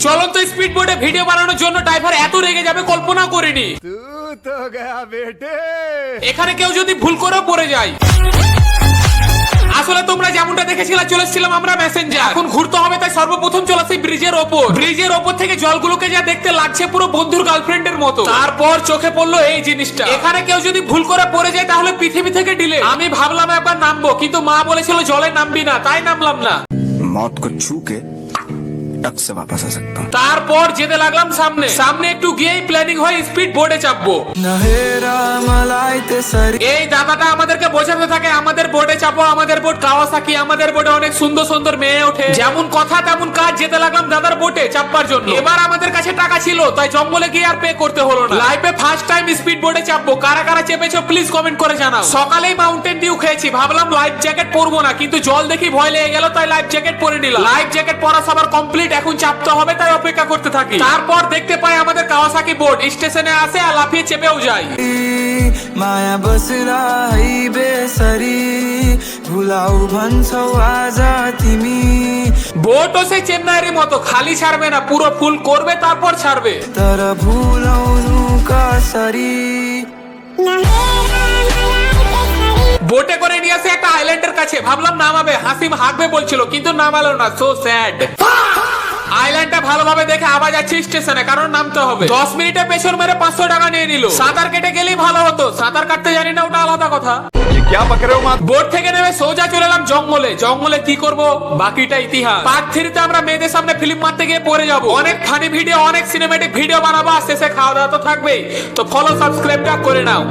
চলন্ত স্পিড বোটে ভিডিও বানানোর জন্য ড্রাইভার এত রেগে যাবে কল্পনা করিনি। এখানে কেউ যদি ভুল করেও পড়ে যায়। আসলে তোমরা যেমনটা দেখেছিলে চলেছিলাম আমরা মেসেঞ্জার, এখন ঘুরতে হবে তাই সর্বপ্রথম চলেছি ব্রিজের ওপর। ব্রিজের ওপর থেকে জলগুলোকে যা দেখতে লাগছে পুরো বন্ধুর গার্লফ্রেন্ডের মতো। তারপর চোখে পড়লো এই জিনিসটা, এখানে কেউ যদি ভুল করে পড়ে যায় তাহলে পৃথিবী থেকে ডিলে। আমি ভাবলাম একবার নামবো, কিন্তু মা বলেছিল জলে নামবি না, তাই নামলাম না। मौत को छू के टक से वापस आ सकता हूँ। তারপর যেতে লাগলাম সামনে সামনে একটু গিয়েই প্ল্যানিং হয় স্পিড বোর্ডে চাপবো। এই দাদাটা আমাদেরকে বোঝাতে থাকে আমাদের বোর্ডে চাপো, আমাদের বোর্ড কাওয়াসাকি, আমাদের বোর্ডে অনেক সুন্দর সুন্দর মেয়ে ওঠে। যেমন কথা তেমন কাজ, যেতে লাগলাম দাদার বোটে চাপবার জন্য। এবার আমাদের কাছে টাকা ছিল তাই জঙ্গলে গিয়ে আর পে করতে হলো না। লাইফে ফার্স্ট টাইম স্পিড বোর্ডে চাপবো। কারা কারা চেপেছো প্লিজ কমেন্ট করে জানাও। সকালেই মাউন্টেন ডিউ খেয়েছি, ভাবলাম লাইফ জ্যাকেট পরবো না, কিন্তু জল দেখি ভয় লেগে গেল তাই লাইফ জ্যাকেট পরে নিলাম। লাইফ জ্যাকেট পরা সবার কমপ্লিট, এখন চাপতে হবে তাই অপেক্ষা করতে থাকি। তারপর দেখতে পাই আমাদের কাওয়াসাকি বোর্ড স্টেশনে আসে আর লাফিয়ে চেপেও যায়। माया बसला है बेसरी भुलाऊ भन्छौ आज तिमी। বোটও সেই চেন্নাইয়ের মতো খালি ছাড়বে না, পুরো ফুল করবে তারপর ছাড়বে। तर भुलाउनु कसरी। বোটে করে নিয়ে আসে একটা আইল্যান্ডের কাছে, ভাবলাম নামাবে, হাসিম হাঁকবে বলছিল কিন্তু নামালো না, সো স্যাড। আইল্যান্ডটা ভালোভাবে দেখে আবার যাচ্ছি স্টেশনে, কারণ নামতে হবে। 10 মিনিটে পেছন মেরে 500 টাকা নিয়ে নিল। সাঁতার কেটে গেলেই ভালো হতো, সাঁতার কাটতে জানি না ওটা আলাদা কথা। বোট থেকে নেমে সোজা চলে এলাম জঙ্গলে। জঙ্গলে কি করব বাকিটা ইতিহাস। পার্ট 3 তে আমরা মেয়েদের সামনে ফিল্ম মারতে গিয়ে পড়ে যাব। অনেক ফানি ভিডিও, অনেক সিনেমেটিক ভিডিও বানাবো, শেষে খাওয়া দাওয়া তো থাকবেই। তো ফলো সাবস্ক্রাইবটা করে নাও।